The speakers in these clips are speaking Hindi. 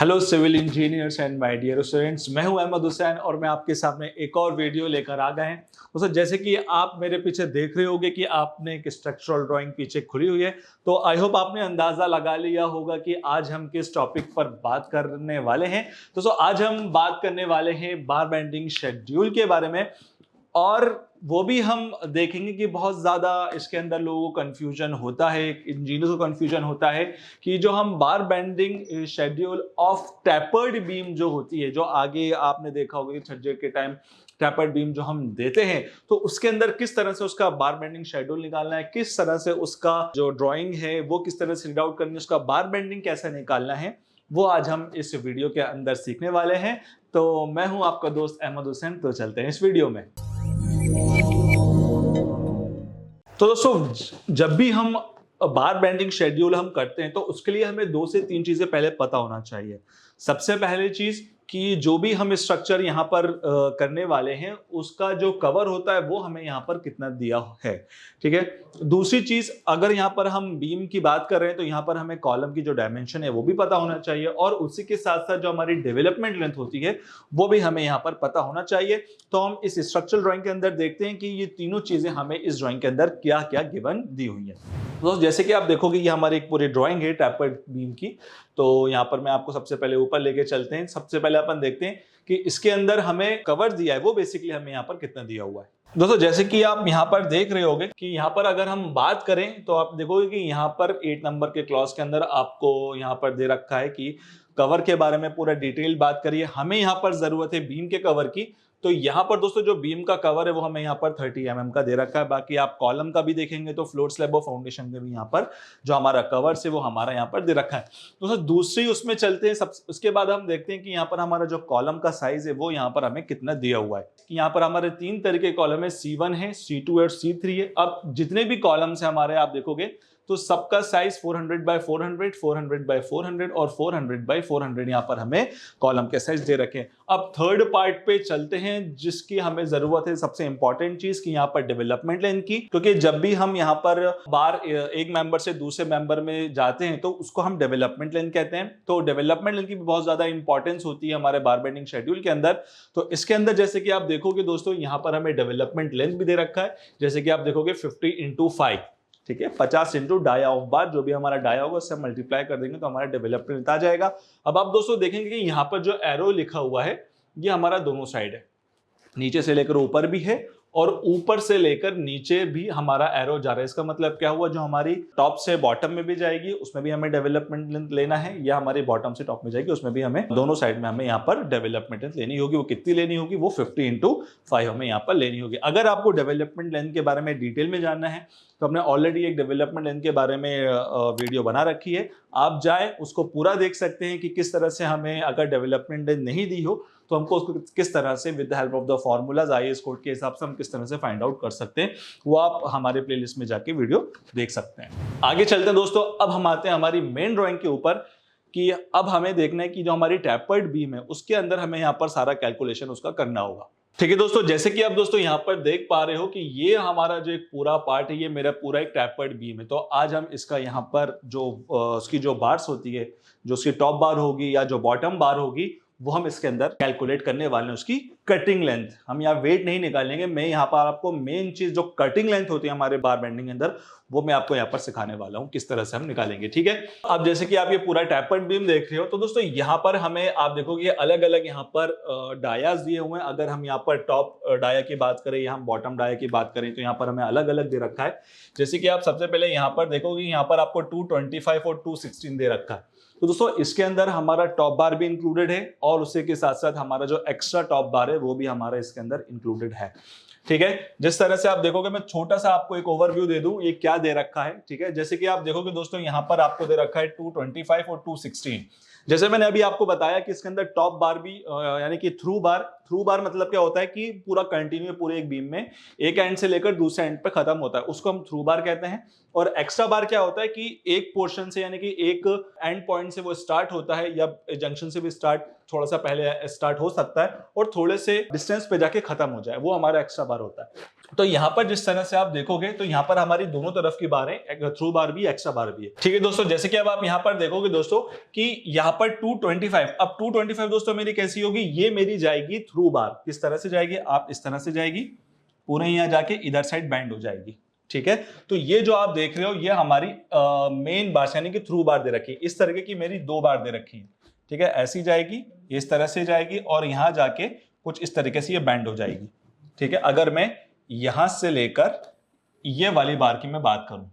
Hello civil engineers and my dear students, मैं हूं अहमद हुसैन और मैं आपके सामने एक और वीडियो लेकर आ गए हैं। दोस्तों, जैसे कि आप मेरे पीछे देख रहे होंगे कि आपने एक स्ट्रक्चरल ड्राइंग पीछे खुली हुई है, तो आई होप आपने अंदाजा लगा लिया होगा कि आज हम किस टॉपिक पर बात करने वाले हैं। दोस्तों, आज हम बात करने वाले हैं बार बेंडिंग शेड्यूल के बारे में, और वो भी हम देखेंगे कि बहुत ज़्यादा इसके अंदर लोगों को कन्फ्यूजन होता है, इंजीनियर्स को कन्फ्यूजन होता है कि जो हम बार bending schedule of tapered beam जो होती है, जो आगे आपने देखा होगा कि छज्जे के टाइम टैपर्ड बीम जो हम देते हैं, तो उसके अंदर किस तरह से उसका बार बेंडिंग शेड्यूल निकालना है, किस तरह से उसका जो ड्राइंग है वो किस तरह से रीड आउट करनी है, उसका बार बेंडिंग कैसे निकालना है, वो आज हम इस वीडियो के अंदर सीखने वाले हैं। तो मैं हूं आपका दोस्त अहमद हुसैन, तो चलते हैं इस वीडियो में। तो दोस्तों, जब भी हम बार बेंडिंग शेड्यूल हम करते हैं तो उसके लिए हमें 2 से 3 चीजें पहले पता होना चाहिए। सबसे पहले चीज कि जो भी हम स्ट्रक्चर यहाँ पर करने वाले हैं उसका जो कवर होता है वो हमें यहाँ पर कितना दिया है, ठीक है। दूसरी चीज, अगर यहाँ पर हम बीम की बात कर रहे हैं तो यहाँ पर हमें कॉलम की जो डायमेंशन है वो भी पता होना चाहिए, और उसी के साथ साथ जो हमारी डेवलपमेंट लेंथ होती है वो भी हमें यहाँ पर पता होना चाहिए। तो हम इस स्ट्रक्चरल ड्राइंग के अंदर देखते हैं कि ये तीनों चीजें हमें इस ड्राइंग के अंदर क्या क्या गिवन दी हुई है। तो जैसे कि आप देखोगे ये हमारी एक पूरी ड्राइंग है टैपर्ड बीम की। तो यहाँ पर मैं आपको सबसे पहले ऊपर लेके चलते हैं। सबसे पहले अपन देखते हैं कि इसके अंदर हमें कवर दिया है वो बेसिकली हमें यहाँ पर कितना दिया हुआ है। दोस्तों, जैसे कि आप यहाँ पर देख रहे होगे कि यहाँ पर अगर हम बात करें तो आप देखोगे कि यहाँ पर 8 नंबर के क्लॉज के अंदर आपको यहाँ पर दे रखा है कि कवर के बारे में पूरा डिटेल बात करिए। हमें यहाँ पर जरूरत है बीम के कवर की, तो यहाँ पर दोस्तों जो बीम का कवर है वो हमें यहाँ पर 30 mm का दे रखा है। बाकी आप कॉलम का भी देखेंगे तो फ्लोर स्लैब और फाउंडेशन में भी यहाँ पर जो हमारा कवर है वो हमारा यहाँ पर दे रखा है। दोस्तों, दूसरी उसमें चलते हैं। उसके बाद हम देखते हैं कि यहाँ पर हमारा जो कॉलम का साइज है वो यहाँ पर हमें कितना दिया हुआ है। कि यहाँ पर हमारे 3 तरह के कॉलम है, C1 है, C2 और C3 है। अब जितने भी कॉलम है हमारे आप देखोगे तो सबका साइज 400 बाय 400, 400 बाय 400 और 400 बाय 400 यहाँ पर हमें कॉलम के साइज दे रखे हैं। अब थर्ड पार्ट पे चलते हैं जिसकी हमें जरूरत है, सबसे इंपॉर्टेंट चीज की यहाँ पर डेवलपमेंट लेंथ की, क्योंकि जब भी हम यहाँ पर बार एक मेंबर से दूसरे मेंबर में जाते हैं तो उसको हम डेवलपमेंट लेंथ कहते हैं। तो डेवलपमेंट लेंथ की भी बहुत ज्यादा इंपॉर्टेंस होती है हमारे बार बेंडिंग शेड्यूल के अंदर। तो इसके अंदर जैसे कि आप देखोगे दोस्तों, यहाँ पर हमें डेवलपमेंट लेंथ भी दे रखा है। जैसे कि आप देखोगे 50x5, ठीक है, 50 इंटू डाया ऑफ बार, जो भी हमारा डाया होगा उससे मल्टीप्लाई कर देंगे तो हमारा डेवलपमेंट आ जाएगा। अब आप दोस्तों देखेंगे कि यहाँ पर जो एरो लिखा हुआ है ये हमारा दोनों साइड है, नीचे से लेकर ऊपर भी है और ऊपर से लेकर नीचे भी हमारा एरो जा रहा है। इसका मतलब क्या हुआ, जो हमारी टॉप से बॉटम में भी जाएगी उसमें भी हमें डेवलपमेंट लेंथ लेना है, या हमारी बॉटम से टॉप में जाएगी उसमें भी हमें, दोनों साइड में हमें यहाँ पर डेवलपमेंट लेंथ लेनी होगी। वो कितनी लेनी होगी, वो 50x5 हमें यहाँ पर लेनी होगी। अगर आपको डेवलपमेंट लेंथ के बारे में डिटेल में जानना है तो हमने ऑलरेडी एक डेवलपमेंट लेंथ के बारे में वीडियो बना रखी है, आप जाए उसको पूरा देख सकते हैं कि किस तरह से हमें अगर डेवलपमेंट लेंथ नहीं दी हो तो हमको उसको किस तरह से with the help of the formulas IAS code के हिसाब से हम किस तरह से फाइंड आउट कर सकते हैं। वो आप हमारे प्लेलिस्ट में जाके वीडियो देख सकते हैं। आगे चलते हैं दोस्तों, अब हम आते हैं हमारी मेन ड्राइंग के ऊपर कि अब हमें देखना है कि जो हमारी टैपर्ड बीम है उसके अंदर हमें यहाँ पर सारा कैलकुलेशन उसका करना होगा। ठीक है दोस्तों, जैसे कि आप दोस्तों यहाँ पर देख पा रहे हो कि ये हमारा जो एक पूरा पार्ट है ये मेरा पूरा एक टैपर्ड बीम है। तो आज हम इसका यहाँ पर जो उसकी जो बार्स होती है, जो उसकी टॉप बार होगी या जो बॉटम बार होगी, वो हम इसके अंदर कैलकुलेट करने वाले हैं उसकी कटिंग लेंथ। हम यहाँ वेट नहीं निकालेंगे, मैं यहाँ पर आपको मेन चीज जो कटिंग लेंथ होती है हमारे बार बेंडिंग के अंदर वो मैं आपको यहाँ पर सिखाने वाला हूँ किस तरह से हम निकालेंगे, ठीक है। अब जैसे कि आप ये पूरा टैपर्ड बीम देख रहे हो तो दोस्तों यहाँ पर हमें आप देखोगे अलग अलग यहाँ पर डायास दिए हुए हैं। अगर हम यहाँ पर टॉप डाया की बात करें या हम बॉटम डाया की बात करें तो यहाँ पर हमें अलग अलग दे रखा है। जैसे कि आप सबसे पहले यहाँ पर देखोगे यहाँ पर आपको 225 और 216 दे रखा है। तो दोस्तों इसके अंदर हमारा टॉप बार भी इंक्लूडेड है और उसी के साथ साथ हमारा जो एक्स्ट्रा टॉप बार है वो भी हमारा इसके अंदर इंक्लूडेड है, ठीक है। जिस तरह से आप देखोगे, मैं छोटा सा आपको एक ओवरव्यू दे दूं ये क्या दे रखा है, ठीक है। जैसे कि आप देखोगे दोस्तों यहाँ पर आपको दे रखा है 225 और 216। जैसे मैंने अभी आपको बताया कि इसके अंदर टॉप बार भी यानी कि थ्रू बार मतलब क्या होता है कि पूरा कंटिन्यू पूरे एक बीम में एक एंड से लेकर दूसरे एंड पे खत्म होता है, उसको हम थ्रू बार कहते हैं। और एक्स्ट्रा बार क्या होता है कि एक पोर्शन से यानी कि एक एंड पॉइंट से वो स्टार्ट होता है या जंक्शन से भी स्टार्ट थोड़ा सा पहले स्टार्ट हो सकता है और थोड़े से डिस्टेंस पे जाके खत्म हो जाए, वो हमारा एक्स्ट्रा बार होता है। तो यहां पर जिस तरह से आप देखोगे तो यहां पर हमारी दोनों तरफ की बार है, थ्रू बार भी एक्स्ट्रा बार भी है। ठीक है दोस्तों, जैसे कि अब आप यहां पर देखोगे दोस्तों कि यहां पर 225, अब 225 दोस्तों मेरी कैसी होगी, ये मेरी जाएगी थ्रू बार। किस तरह से जाएगी, आप इस तरह से जाएगी, पूरे यहां जाके इधर साइड बैंड हो जाएगी। ठीक है, तो ये जो आप देख रहे हो ये हमारी मेन बार यानी कि थ्रू बार दे रखी है। इस तरह की मेरी दो बार दे रखी है। ठीक है, ऐसी जाएगी, इस तरह से जाएगी और यहां जाके कुछ इस तरीके से ये बैंड हो जाएगी। ठीक है, अगर मैं यहां से लेकर ये वाली बार की मैं बात करूं,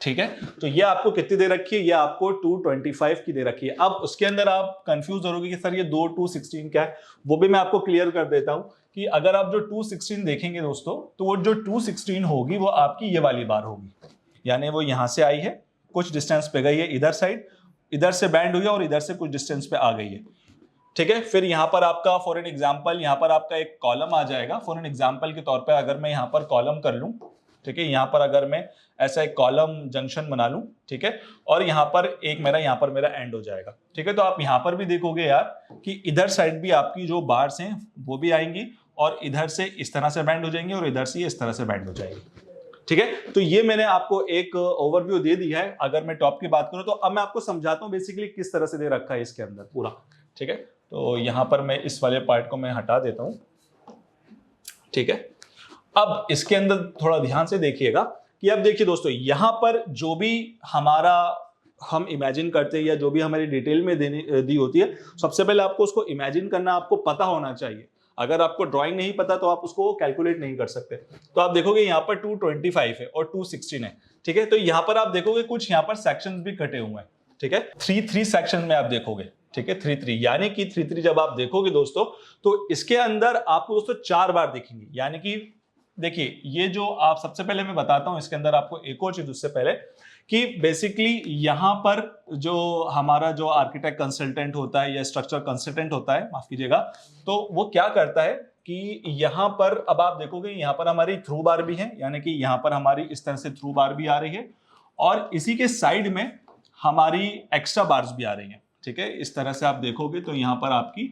ठीक है, तो ये आपको कितनी दे रखी है, ये आपको 225 की दे रखी है। अब उसके अंदर आप कंफ्यूज हो रहोगे कि सर ये 216 क्या है, वो भी मैं आपको क्लियर कर देता हूं कि अगर आप जो 216 देखेंगे दोस्तों, तो वो जो 216 होगी वो आपकी ये वाली बार होगी, यानी वो यहां से आई है, कुछ डिस्टेंस पे गई है इधर साइड, इधर से बैंड हुई है और इधर से कुछ डिस्टेंस पे आ गई है। ठीक है, फिर यहां पर आपका फॉर एन एग्जांपल यहां पर आपका एक कॉलम आ जाएगा। फॉर एन एग्जांपल के तौर पे अगर मैं यहां पर कॉलम कर लूं, ठीक है, यहां पर अगर मैं ऐसा एक कॉलम जंक्शन बना लूं, ठीक है, और यहां पर एक मेरा यहां पर मेरा एंड हो जाएगा। ठीक है, तो आप यहां पर भी देखोगे यार कि इधर साइड भी आपकी जो बार्स हैं वो भी आएंगी और इधर से इस तरह से बैंड हो जाएंगी और इधर से इस तरह से बैंड हो जाएगी। ठीक है, तो ये मैंने आपको एक ओवरव्यू दे दिया है। अगर मैं टॉप की बात करूं तो अब मैं आपको समझाता हूं बेसिकली किस तरह से दे रखा है इसके अंदर पूरा। ठीक है, तो यहां पर मैं इस वाले पार्ट को मैं हटा देता हूं। ठीक है, अब इसके अंदर थोड़ा ध्यान से देखिएगा कि अब देखिए दोस्तों, यहां पर जो भी हमारा हम इमेजिन करते हैं या जो भी हमारी डिटेल में दी होती है, सबसे पहले आपको उसको इमेजिन करना आपको पता होना चाहिए। अगर आपको ड्राइंग नहीं पता तो आप उसको कैलकुलेट नहीं कर सकते। तो आप देखोगे यहाँ पर 225 है और 216 है। ठीक है, तो यहाँ पर आप देखोगे कुछ यहाँ पर सेक्शंस भी कटे हुए हैं। ठीक है, 3 सेक्शन में आप देखोगे। ठीक है, 3 यानी कि 3 जब आप देखोगे दोस्तों, तो इसके अंदर आपको दोस्तों 4 बार दिखेंगे। यानी कि देखिए, ये जो आप सबसे पहले मैं बताता हूं इसके अंदर आपको एक और चीज उससे पहले कि बेसिकली यहां पर जो हमारा जो आर्किटेक्ट कंसल्टेंट होता है या स्ट्रक्चर कंसल्टेंट होता है, माफ कीजिएगा, तो वो क्या करता है कि यहां पर अब आप देखोगे यहां पर हमारी थ्रू बार भी है, यानी कि यहां पर हमारी इस तरह से थ्रू बार भी आ रही है और इसी के साइड में हमारी एक्स्ट्रा बार्स भी आ रही है। ठीक है, इस तरह से आप देखोगे तो यहाँ पर आपकी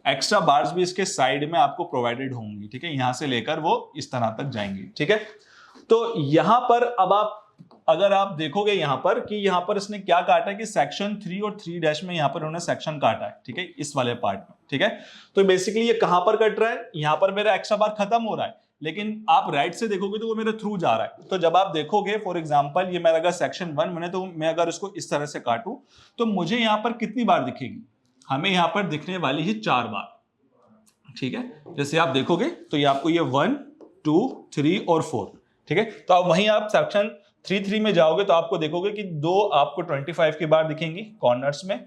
एक्स्ट्रा बार्स भी इसके साइड में आपको प्रोवाइडेड होंगी। ठीक है, यहां से लेकर वो इस तरह तक जाएंगी। ठीक है, तो यहां पर अब आप अगर आप देखोगे यहां पर कि यहां पर इसने क्या काटा है कि सेक्शन 3 और 3 में यहां पर उन्होंने सेक्शन काटा है। ठीक है, इस वाले पार्ट में। ठीक है, तो बेसिकली ये कहां पर कट रहा है, यहां पर मेरा एक्स्ट्रा बार खत्म हो रहा है, लेकिन आप राइट से देखोगे तो वो मेरे थ्रू जा रहा है। तो जब आप देखोगे फॉर एग्जांपल ये मेरा अगर सेक्शन 1 बने तो मैं अगर इसको इस तरह से काटूं तो मुझे यहां पर कितनी बार दिखेगी, हमें यहां पर दिखने वाली है 4 बार। ठीक है, जैसे आप देखोगे तो ये आपको ये 1 2 3 और 4। ठीक है, तो अब वहीं आप सेक्शन 3 में जाओगे तो आपको देखोगे कि 2 आपको 25 की बार दिखेंगी कॉर्नर्स में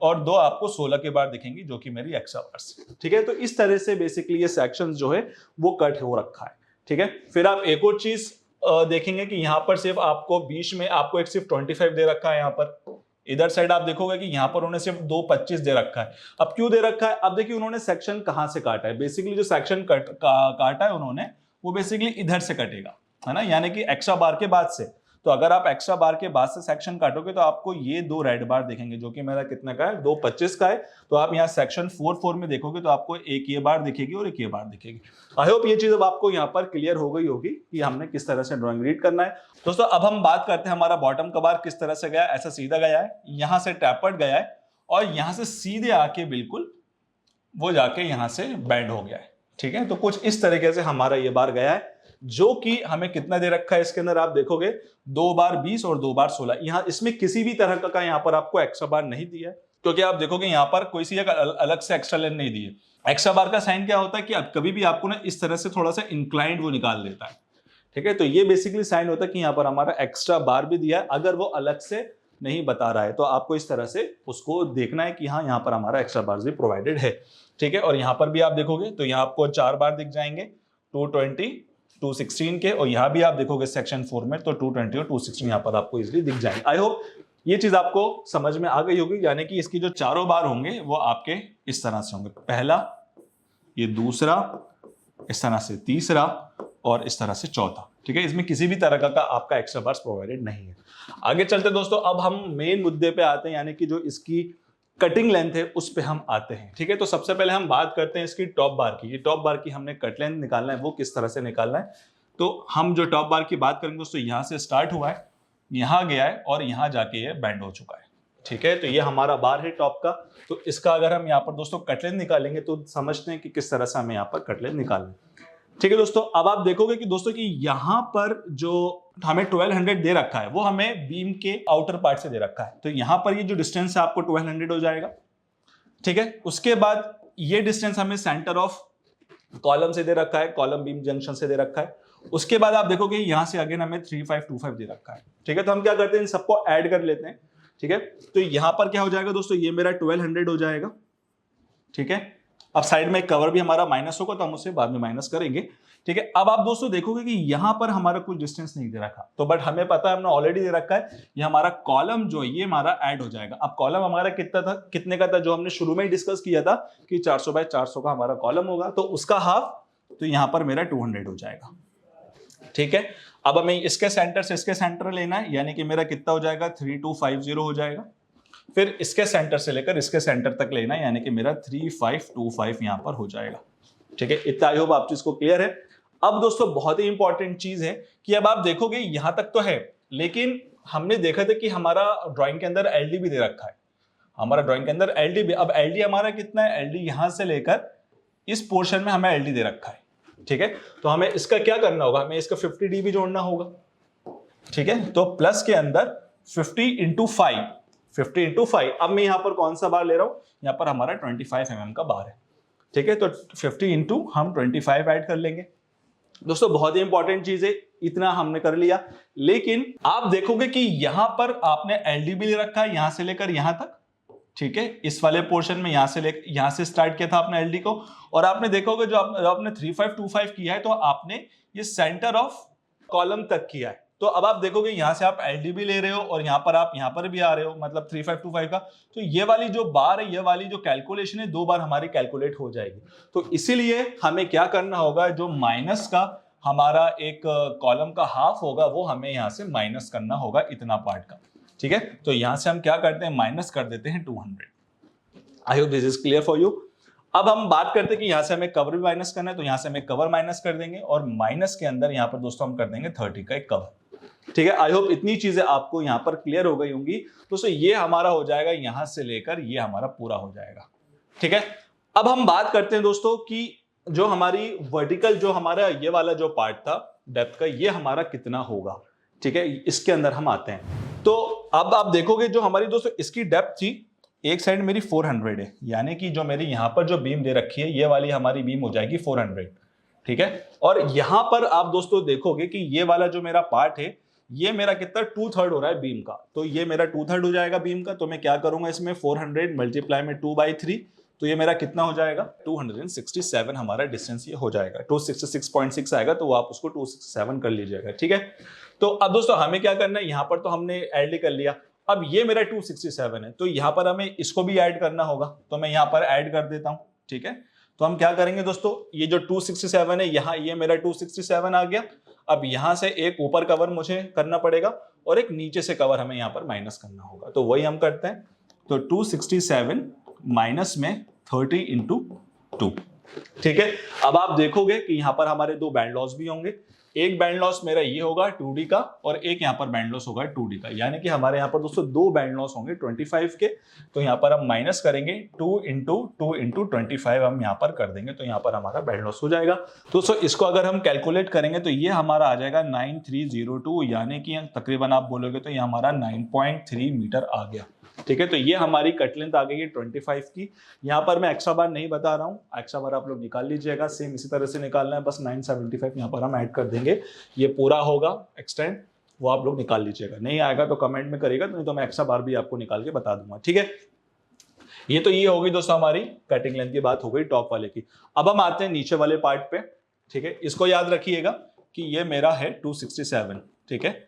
और 2 आपको 16 की बार दिखेंगी जो कि मेरी एक्स्ट्रा बार्स। ठीक है, तो इस तरह से बेसिकली ये सेक्शंस जो है वो कट हो रखा है। ठीक है, फिर आप एक और चीज देखेंगे कि यहाँ पर सिर्फ आपको बीच में आपको एक सिर्फ 25 दे रखा है। यहाँ पर इधर साइड आप देखोगे कि यहाँ पर उन्होंने सिर्फ 225 दे रखा है। अब क्यों दे रखा है, अब देखिए उन्होंने सेक्शन कहां से काटा है। बेसिकली जो सेक्शन काटा है उन्होंने वो बेसिकली इधर से कटेगा, है ना, यानी कि एक्स्ट्रा बार के बाद से। तो अगर आप एक्स्ट्रा बार के बाद से सेक्शन काटोगे तो आपको ये 2 रेड बार दिखेंगे जो कि मेरा कितना का है, 225 का है। तो आप यहाँ सेक्शन 4 में देखोगे तो आपको एक ये बार दिखेगी और एक ये बार दिखेगी। आई होप ये चीज अब आपको यहाँ पर क्लियर हो गई होगी कि हमने किस तरह से ड्राइंग रीड करना है। दोस्तों अब हम बात करते हैं हमारा बॉटम का बार किस तरह से गया। ऐसा सीधा गया है, यहाँ से टैपर्ड गया है और यहाँ से सीधे आके बिल्कुल वो जाके यहाँ से बैंड हो गया है। ठीक है, तो कुछ इस तरीके से हमारा ये बार गया है जो कि हमें कितना दे रखा है इसके अंदर आप देखोगे 2 बार 20 और 2 बार 16। यहां इसमें किसी भी तरह का यहां पर आपको एक्स्ट्रा बार नहीं दिया है क्योंकि आप देखोगे यहां पर कोई सी अलग से एक्स्ट्रा लाइन नहीं दी है। एक्स्ट्रा बार का साइन क्या होता है कि कभी भी आपको ना इस तरह से थोड़ा सा इंक्लाइंड वो निकाल देता है। ठीक है, तो ये बेसिकली साइन होता है कि यहाँ पर हमारा एक्स्ट्रा बार भी दिया है। अगर वो अलग से नहीं बता रहा है तो आपको इस तरह से उसको देखना है कि हाँ यहाँ पर हमारा एक्स्ट्रा बार भी प्रोवाइडेड है। ठीक है, और यहाँ पर भी आप देखोगे तो यहाँ आपको 4 बार दिख जाएंगे 220 216 के, और यहाँ भी आप देखोगे सेक्शन 4 में तो 220 और 216 यहाँ पर आपको इजीली दिख जाएंगे। आई होप ये चीज आपको समझ में आ गई होगी, यानी कि इसकी जो चारों बार होंगे वो आपके इस तरह से होंगे, पहला, ये दूसरा, इस तरह से तीसरा और इस तरह से चौथा। ठीक है, इसमें किसी भी तरह का आपका एक्स्ट्रा बार्स प्रोवाइडेड नहीं है। आगे चलते दोस्तों, अब हम मेन मुद्दे पे आते हैं, यानी कि जो इसकी कटिंग लेंथ है उस पे हम आते हैं। ठीक है, तो सबसे पहले हम बात करते हैं इसकी टॉप बार की। ये टॉप बार की हमने कट लेंथ निकालना है, वो किस तरह से निकालना है। तो हम जो टॉप बार की बात करेंगे दोस्तों, यहां से स्टार्ट हुआ है, यहां गया है और यहां जाके ये बैंड हो चुका है। ठीक है, तो ये हमारा बार है टॉप का। तो इसका अगर हम यहाँ पर दोस्तों कट लेंथ निकालेंगे तो समझते हैं कि किस तरह से हमें यहाँ पर कट लेंथ निकालना है। ठीक है दोस्तों, अब आप देखोगे कि दोस्तों कि यहाँ पर जो हमें 1200 दे रखा है वो हमें बीम के आउटर पार्ट से दे रखा है। तो यहाँ पर ये जो डिस्टेंस है आपको 1200 हो जाएगा। ठीक है, उसके बाद ये डिस्टेंस हमें सेंटर ऑफ कॉलम से दे रखा है, कॉलम बीम जंक्शन से दे रखा है। उसके बाद आप देखोगे यहां से अगेन हमें 3525 दे रखा है। ठीक है, तो हम क्या करते हैं, इन सबको ऐड कर लेते हैं। ठीक है, तो यहां पर क्या हो जाएगा दोस्तों, ये मेरा 1200 हो जाएगा। ठीक है, अब साइड में एक कवर भी हमारा माइनस होगा तो हम उसे बाद में माइनस करेंगे। ठीक है, अब आप दोस्तों देखोगे कि यहां पर हमारा कोई डिस्टेंस नहीं दे रखा, तो बट हमें पता है, हमने ऑलरेडी दे रखा है, ये हमारा कॉलम जो है ये हमारा ऐड हो जाएगा। अब कॉलम हमारा कितना था, कितने का था, जो हमने शुरू में ही डिस्कस किया था कि 400 बाय 400 का हमारा कॉलम होगा, तो उसका हाफ, तो यहां पर मेरा 200 हो जाएगा। ठीक है, अब हमें इसके सेंटर से इसके सेंटर लेना है, यानी कि मेरा कितना हो जाएगा, 3250 हो जाएगा। फिर इसके सेंटर से लेकर इसके सेंटर तक लेना है, यानी कि मेरा 3525 यहां पर हो जाएगा। ठीक है, इतना आई होप आप चीज को क्लियर है। अब दोस्तों बहुत ही इंपॉर्टेंट चीज है कि अब आप देखोगे यहां तक तो है, लेकिन हमने देखा था कि हमारा ड्राइंग के अंदर एलडी भी दे रखा है। हमारा ड्राइंग के अंदर एलडी भी, अब एलडी हमारा कितना है, एलडी यहां से लेकर इस पोर्शन में हमें एलडी दे रखा है। ठीक है, तो हमें इसका क्या करना होगा, हमें इसका 50 डी भी जोड़ना होगा। ठीक है, तो प्लस के अंदर 50 इंटू 5, 50 इंटू 5। अब मैं यहां पर कौन सा बार ले रहा हूं, यहां पर हमारा 25 mm का बार है। ठीक है, तो 50 इंटू हम 25 ऐड कर लेंगे। दोस्तों बहुत ही इंपॉर्टेंट चीज है, इतना हमने कर लिया। लेकिन आप देखोगे कि यहां पर आपने एलडी भी ले रखा है, यहां से लेकर यहां तक। ठीक है, इस वाले पोर्शन में यहां से स्टार्ट किया था आपने एलडी को, और आपने देखोगे जो आपने 3525 किया है, तो आपने ये सेंटर ऑफ कॉलम तक किया है। तो अब आप देखोगे यहां से आप एलडी भी ले रहे हो और यहां पर आप यहां पर भी आ रहे हो, मतलब 3525 का। तो ये वाली जो बार है, ये वाली जो कैलकुलेशन है, 2 बार हमारी कैलकुलेट हो जाएगी। तो इसीलिए हमें क्या करना होगा, जो माइनस का हमारा एक कॉलम का हाफ होगा वो हमें यहां से माइनस करना होगा, इतना पार्ट का। ठीक है, तो यहां से हम क्या करते हैं, माइनस कर देते हैं 200। I hope this is clear for you. अब हम बात करते हैं कि यहां से हमें कवर भी माइनस करना है, तो यहां से हमें कवर माइनस कर देंगे और माइनस के अंदर यहां पर दोस्तों हम कर देंगे 30 का एक कवर। ठीक है, आई होप इतनी चीजें आपको यहां पर क्लियर हो गई होंगी। दोस्तों ये हमारा हो जाएगा, यहां से लेकर ये हमारा पूरा हो जाएगा। ठीक है, अब हम बात करते हैं दोस्तों कि जो हमारी वर्टिकल, जो हमारा ये वाला जो पार्ट था डेप्थ का, ये हमारा कितना होगा। ठीक है, इसके अंदर हम आते हैं। तो अब आप देखोगे जो हमारी दोस्तों इसकी डेप्थ थी, एक साइड मेरी 400 है, यानी कि जो मेरी यहां पर जो बीम दे रखी है, ये वाली हमारी बीम हो जाएगी 400। ठीक है, और यहां पर आप दोस्तों देखोगे कि ये वाला जो मेरा पार्ट है, ये मेरा कितना 2/3 हो रहा है बीम का, तो ये मेरा 2/3 हो जाएगा बीम का। तो मैं क्या करूंगा, इसमें 400 मल्टीप्लाई में 2/3, तो ये मेरा कितना हो जाएगा, 267 हमारा डिस्टेंस ये हो जाएगा। 266.6 आएगा, तो आप उसको 267 कर लीजिएगा। ठीक है, तो अब दोस्तों हमें क्या करना है, यहां पर तो हमने ऐड कर लिया। अब ये मेरा 267 है, तो यहां पर हमें इसको भी ऐड करना होगा, तो मैं यहां पर ऐड कर देता हूं। ठीक है, तो हम क्या करेंगे दोस्तों, ये जो 267 है, यहाँ ये मेरा 267 आ गया। अब यहां से एक ऊपर कवर मुझे करना पड़ेगा और एक नीचे से कवर हमें यहां पर माइनस करना होगा, तो वही हम करते हैं। तो 267 माइनस में 30 इंटू 2। ठीक है, अब आप देखोगे कि यहां पर हमारे 2 बैंड लॉस भी होंगे। एक बैंड लॉस मेरा ये होगा 2D का, और एक यहां पर बैंड लॉस होगा 2D का, यानी कि हमारे यहां पर दोस्तों 2 बैंड लॉस होंगे 25 के। तो यहां पर हम माइनस करेंगे 2 इंटू 25 हम यहां पर कर देंगे, तो यहां पर हमारा बैंड लॉस हो जाएगा। दोस्तों इसको अगर हम कैलकुलेट करेंगे तो ये हमारा आ जाएगा 9302, यानी कि तकरीबन आप बोलोगे तो ये हमारा 9.3 मीटर आ गया। ठीक है, तो ये हमारी कट लेंथ आ गई है 25 की। यहाँ पर मैं एक्स्ट्रा बार नहीं बता रहा हूँ, एक्स्ट्रा बार आप लोग निकाल लीजिएगा, सेम इसी तरह से निकालना है, बस 975 यहाँ पर हम ऐड कर देंगे, ये पूरा होगा एक्सटेंड, वो आप लोग निकाल लीजिएगा। नहीं आएगा तो कमेंट में करिएगा, नहीं तो मैं एक्स्ट्रा बार भी आपको निकाल के बता दूंगा। ठीक है, ये होगी दोस्तों हमारी कटिंग लेंथ की बात हो गई टॉप वाले की। अब हम आते हैं नीचे वाले पार्ट पे। ठीक है, इसको याद रखिएगा कि ये मेरा है 267। ठीक है,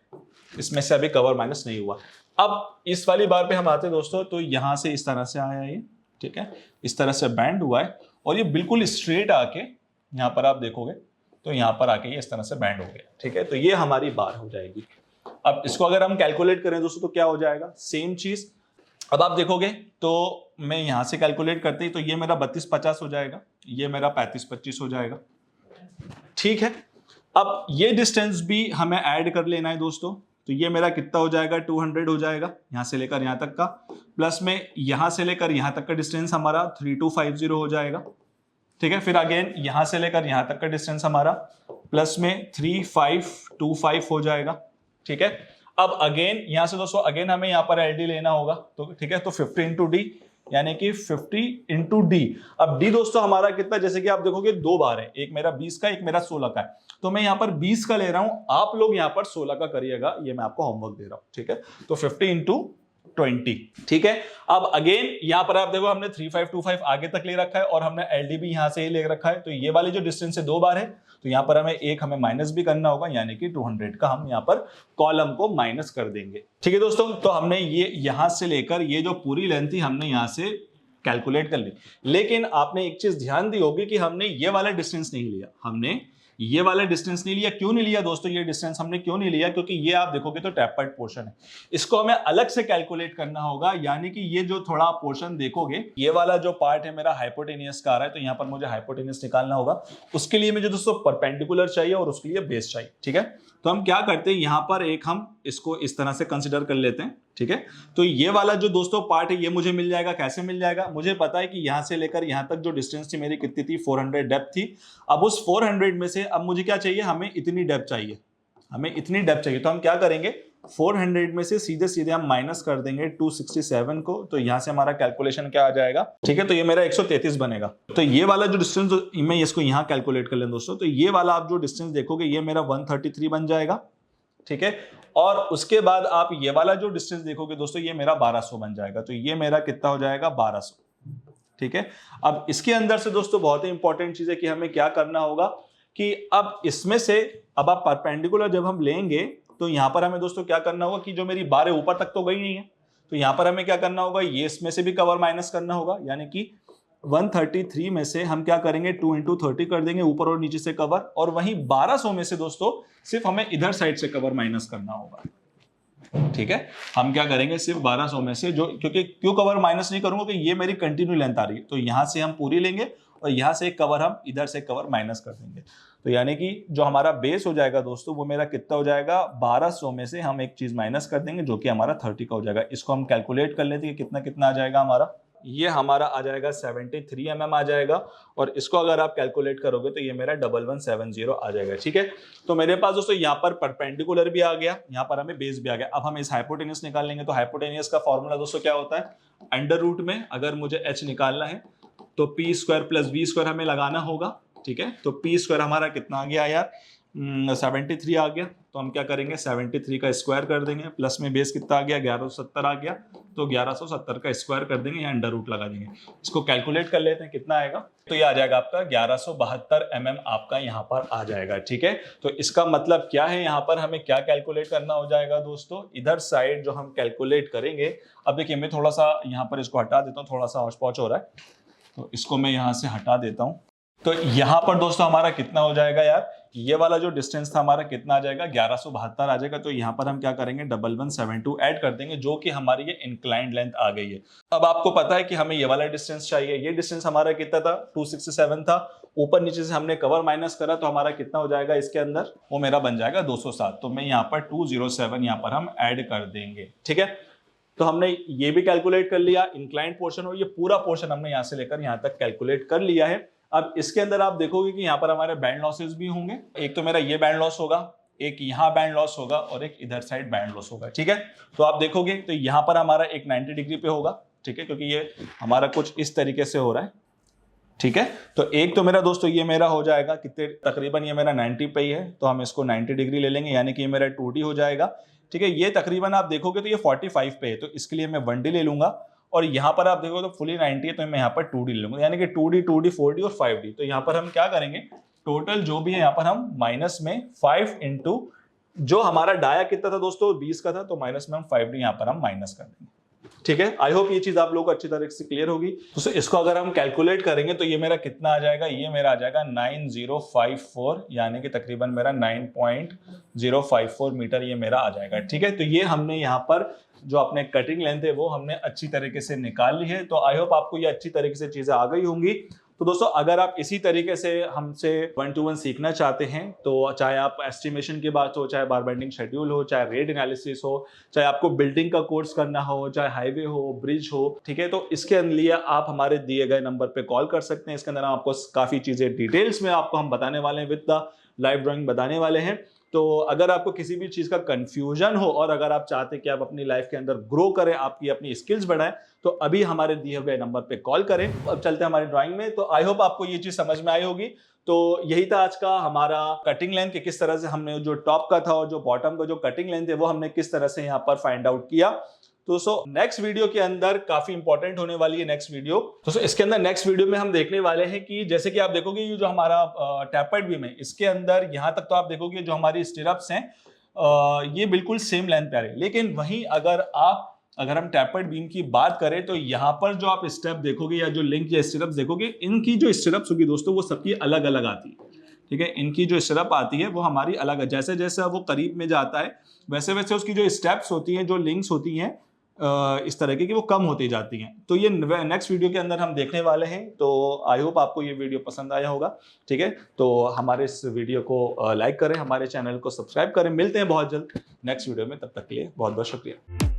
इसमें से अभी कवर माइनस नहीं हुआ। अब इस वाली बार पे हम आते हैं दोस्तों, तो यहां से इस तरह से आया ये। ठीक है, इस तरह से बैंड हुआ है और ये बिल्कुल स्ट्रेट आके यहां पर आप देखोगे तो यहां पर आके ये इस तरह से बैंड हो गया। ठीक है, तो ये हमारी बार हो जाएगी। अब इसको अगर हम कैलकुलेट करें दोस्तों तो क्या हो जाएगा, सेम चीज। अब आप देखोगे तो मैं यहां से कैलकुलेट करते ही तो ये मेरा 32-50 हो जाएगा, ये मेरा 35-25 हो जाएगा। ठीक है, अब ये डिस्टेंस भी हमें ऐड कर लेना है दोस्तों, तो ये मेरा कितना हो जाएगा 200 हो जाएगा यहां से लेकर यहां तक का, प्लस में यहां से लेकर यहां तक का डिस्टेंस हमारा 3250 हो जाएगा। ठीक है, फिर अगेन यहां से लेकर यहां तक का डिस्टेंस हमारा प्लस में 3525 हो जाएगा। ठीक है, अब अगेन यहां से दोस्तों अगेन हमें यहां पर एलडी लेना होगा, तो ठीक है, तो 50 इंटू डी यानी कि 50 इंटू डी। अब डी दोस्तों हमारा कितना, जैसे कि आप देखोगे दो बार है, एक मेरा 20 का एक मेरा 16 का है, तो मैं यहां पर 20 का ले रहा हूं, आप लोग यहां पर 16 का करिएगा, ये मैं आपको होमवर्क दे रहा हूं। ठीक है, तो 50 इंटू 20। ठीक है, अब अगेन यहां पर आप देखो हमने 3525 आगे तक ले रखा है और हमने एलडी भी यहां से ही ले रखा है, तो ये वाली जो डिस्टेंस है दो बार है, तो यहां पर हमें माइनस भी करना होगा, यानी कि 200 का हम यहां पर कॉलम को माइनस कर देंगे। ठीक है दोस्तों, तो हमने ये यहां से लेकर ये जो पूरी लेंथ थी हमने यहां से कैलकुलेट कर ली, लेकिन आपने एक चीज ध्यान दी होगी कि हमने ये वाला डिस्टेंस नहीं लिया, हमने ये वाला डिस्टेंस नहीं लिया। क्यों नहीं लिया दोस्तों ये डिस्टेंस हमने क्यों नहीं लिया, क्योंकि ये आप देखोगे तो टैपर्ड पोर्शन है, इसको हमें अलग से कैलकुलेट करना होगा, यानी कि ये जो थोड़ा पोर्शन देखोगे, ये वाला जो पार्ट है मेरा हाइपोटेनियस का आ रहा है, तो यहां पर मुझे हाइपोटेनियस निकालना होगा, उसके लिए मुझे दोस्तों परपेंडिकुलर चाहिए और उसके लिए बेस चाहिए। ठीक है, तो हम क्या करते हैं, यहां पर एक हम इसको इस तरह से कंसिडर कर लेते हैं। ठीक है, तो ये वाला जो दोस्तों पार्ट है ये मुझे मिल जाएगा, कैसे मिल जाएगा, मुझे पता है कि यहां से लेकर यहां तक जो डिस्टेंस थी मेरी कितनी थी, 400 डेप्थ थी। अब उस 400 में से अब मुझे क्या चाहिए, हमें इतनी डेप्थ चाहिए, हमें इतनी डेप्थ चाहिए, तो हम क्या करेंगे, 400 में से सीधे सीधे हम माइनस कर देंगे 267 को, तो यहां से हमारा कैलकुलेशन क्या आ जाएगा। ठीक है, तो ये मेरा 133 बनेगा। तो ये वाला जो डिस्टेंस मैं इसको यहां कैलकुलेट कर लें दोस्तों, तो ये वाला आप जो डिस्टेंस देखोगे ये मेरा 133 बन जाएगा। ठीक है, और उसके बाद आप ये वाला जो डिस्टेंस देखोगे दोस्तों ये मेरा 1200 बन जाएगा, तो ये मेरा कितना हो जाएगा 1200। ठीक है, अब इसके अंदर से दोस्तों बहुत ही इंपॉर्टेंट चीज है कि हमें क्या करना होगा कि अब इसमें से अब आप परपेंडिकुलर जब हम लेंगे तो यहां पर हमें दोस्तों क्या करना होगा कि जो मेरी बारें ऊपर तक तो गई नहीं है, तो यहां पर हमें क्या करना होगा, ये इसमें से भी कवर माइनस करना होगा, यानी कि 133 में से हम क्या करेंगे 2 इंटू 30 कर देंगे ऊपर और नीचे से कवर, और वहीं 1200 में से दोस्तों सिर्फ हमें इधर साइड से कवर माइनस करना होगा। ठीक है, हम क्या करेंगे सिर्फ 1200 में से, जो क्योंकि क्यों कवर माइनस नहीं करूंगा कि ये मेरी कंटिन्यू लेंथ आ रही है, तो यहां से हम पूरी लेंगे और यहां से एक कवर हम इधर से कवर माइनस कर देंगे, तो यानी कि जो हमारा बेस हो जाएगा दोस्तों वो मेरा कितना हो जाएगा 1200 में से हम एक चीज माइनस कर देंगे जो कि हमारा 30 का हो जाएगा। इसको हम कैलकुलेट कर लेते हैं कि कितना कितना आ जाएगा हमारा, ये हमारा आ जाएगा 73 mm आ जाएगा, और इसको अगर आप कैलकुलेट करोगे तो ये मेरा 1170 आ जाएगा। ठीक है, तो मेरे पास दोस्तों यहाँ पर परपेंडिकुलर भी आ गया, यहाँ पर हमें बेस भी आ गया। अब हम इस हाइपोटेनियस निकाल लेंगे, तो हाइपोटेनियस का फॉर्मूला दोस्तों क्या होता है, अंडर रूट में अगर मुझे h निकालना है तो p square plus v square हमें लगाना होगा। ठीक है, तो p स्क्वायर हमारा कितना आ गया यार 73 आ गया, तो हम क्या करेंगे 73 का स्क्वायर कर देंगे, प्लस में बेस कितना आ गया 1170 आ गया, तो 1170 का स्क्वायर कर देंगे या अंडर रूट लगा देंगे। इसको कैलकुलेट कर लेते हैं कितना आएगा, तो ये आ जाएगा आपका 1172 mm आपका यहाँ पर आ जाएगा। ठीक है, तो इसका मतलब क्या है, यहाँ पर हमें क्या कैलकुलेट करना हो जाएगा दोस्तों, इधर साइड जो हम कैलकुलेट करेंगे, अब देखिए मैं थोड़ा सा यहाँ पर इसको हटा देता हूँ, थोड़ा सा हौच पौच हो रहा है, तो इसको मैं यहाँ से हटा देता हूँ। तो यहाँ पर दोस्तों हमारा कितना हो जाएगा यार, ये वाला जो डिस्टेंस था हमारा कितना आ जाएगा 1172 आ जाएगा, तो यहाँ पर हम क्या करेंगे 1172 ऐड कर देंगे, जो कि हमारी ये इंक्लाइंड लेंथ आ गई है। अब आपको पता है कि हमें ये वाला डिस्टेंस चाहिए, ये डिस्टेंस हमारा कितना था 267 था, ऊपर नीचे से हमने कवर माइनस करा तो हमारा कितना हो जाएगा इसके अंदर, वो मेरा बन जाएगा 207, तो मैं यहाँ पर 207 यहाँ पर हम ऐड कर देंगे। ठीक है, तो हमने ये भी कैलकुलेट कर लिया इंक्लाइंड पोर्शन, और ये पूरा पोर्शन हमने यहाँ से लेकर यहाँ तक कैलकुलेट कर लिया है। अब इसके अंदर आप देखोगे कि यहाँ पर हमारे बैंड लॉसेस भी होंगे, एक तो मेरा ये बैंड लॉस होगा, एक यहाँ बैंड लॉस होगा और एक इधर साइड बैंड लॉस होगा। ठीक है, तो आप देखोगे तो यहाँ पर हमारा एक 90 डिग्री पे होगा। ठीक है, क्योंकि ये हमारा कुछ इस तरीके से हो रहा है। ठीक है, तो एक तो मेरा दोस्तों ये मेरा हो जाएगा कितने, तकरीबन ये मेरा 90 पे ही है, तो हम इसको 90 डिग्री ले लेंगे, यानी कि ये मेरा 2D हो जाएगा। ठीक है, ये तकरीबन आप देखोगे तो ये 45 पे है, तो इसके लिए मैं 1D ले लूंगा, और यहाँ पर आप देखोगे तो फुली 90 है, तो मैं यहाँ पर 2D ले लूंगा, यानी कि 2D 4D और 5D। तो यहाँ पर हम क्या करेंगे, टोटल जो भी है यहाँ पर हम माइनस में 5 इंटू जो हमारा डाया कितना था दोस्तों 20 का था, तो माइनस में हम 5D यहाँ पर हम माइनस कर देंगे। ठीक है, आई होप ये चीज आप लोगों को अच्छी तरह से क्लियर होगी। तो इसको अगर हम कैलकुलेट करेंगे तो ये मेरा कितना आ जाएगा, ये मेरा आ जाएगा 9054, यानी कि तकरीबन मेरा 9.054 मीटर ये मेरा आ जाएगा। ठीक है, तो ये हमने यहाँ पर जो अपने कटिंग लेंथ है वो हमने अच्छी तरीके से निकाल ली है। तो आई होप आपको ये अच्छी तरीके से चीजें आ गई होंगी। तो दोस्तों अगर आप इसी तरीके से हमसे 1-to-1 सीखना चाहते हैं, तो चाहे आप एस्टिमेशन की बात हो, चाहे बार बेंडिंग शेड्यूल हो, चाहे रेट एनालिसिस हो, चाहे आपको बिल्डिंग का कोर्स करना हो, चाहे हाईवे हो, ब्रिज हो, ठीक है, तो इसके लिए आप हमारे दिए गए नंबर पे कॉल कर सकते हैं। इसके अंदर आपको काफी चीजें डिटेल्स में आपको हम बताने वाले हैं, विद द लाइव ड्राइंग बताने वाले हैं। तो अगर आपको किसी भी चीज का कंफ्यूजन हो और अगर आप चाहते हैं कि आप अपनी लाइफ के अंदर ग्रो करें, आपकी अपनी स्किल्स बढ़ाएं, तो अभी हमारे दिए गए नंबर पे कॉल करें। अब चलते हैं हमारी ड्राइंग में। तो आई होप आपको ये चीज समझ में आई होगी। तो यही था आज का हमारा कटिंग लेंथ कि किस तरह से हमने जो टॉप का था और जो बॉटम का जो कटिंग लेंथ है वो हमने किस तरह से यहाँ पर फाइंड आउट किया। तो दोस्तों नेक्स्ट वीडियो के अंदर काफी इंपॉर्टेंट होने वाली है नेक्स्ट वीडियो। दोस्तों इसके अंदर नेक्स्ट वीडियो में हम देखने वाले हैं कि जैसे कि आप देखोगे ये जो हमारा टैपर्ड बीम है, इसके अंदर यहाँ तक तो आप देखोगे जो हमारी स्टिरअप्स हैं ये बिल्कुल सेम लेंथ पे आ रही है। लेकिन वहीं अगर हम टैपर्ड बीम की बात करें तो यहाँ पर जो आप स्टेप देखोगे या जो लिंक या स्टिरअप्स देखोगे, इनकी जो स्टिरअप्स होगी दोस्तों वो सबकी अलग अलग आती है। ठीक है, इनकी जो स्टिरअप आती है वो हमारी अलग है। जैसे जैसे वो करीब में जाता है वैसे वैसे उसकी जो स्टेप्स होती हैं, जो लिंक्स होती हैं इस तरह की, कि वो कम होती जाती हैं। तो ये नेक्स्ट वीडियो के अंदर हम देखने वाले हैं। तो आई होप आपको ये वीडियो पसंद आया होगा। ठीक है, तो हमारे इस वीडियो को लाइक करें, हमारे चैनल को सब्सक्राइब करें। मिलते हैं बहुत जल्द नेक्स्ट वीडियो में, तब तक के लिए बहुत बहुत शुक्रिया।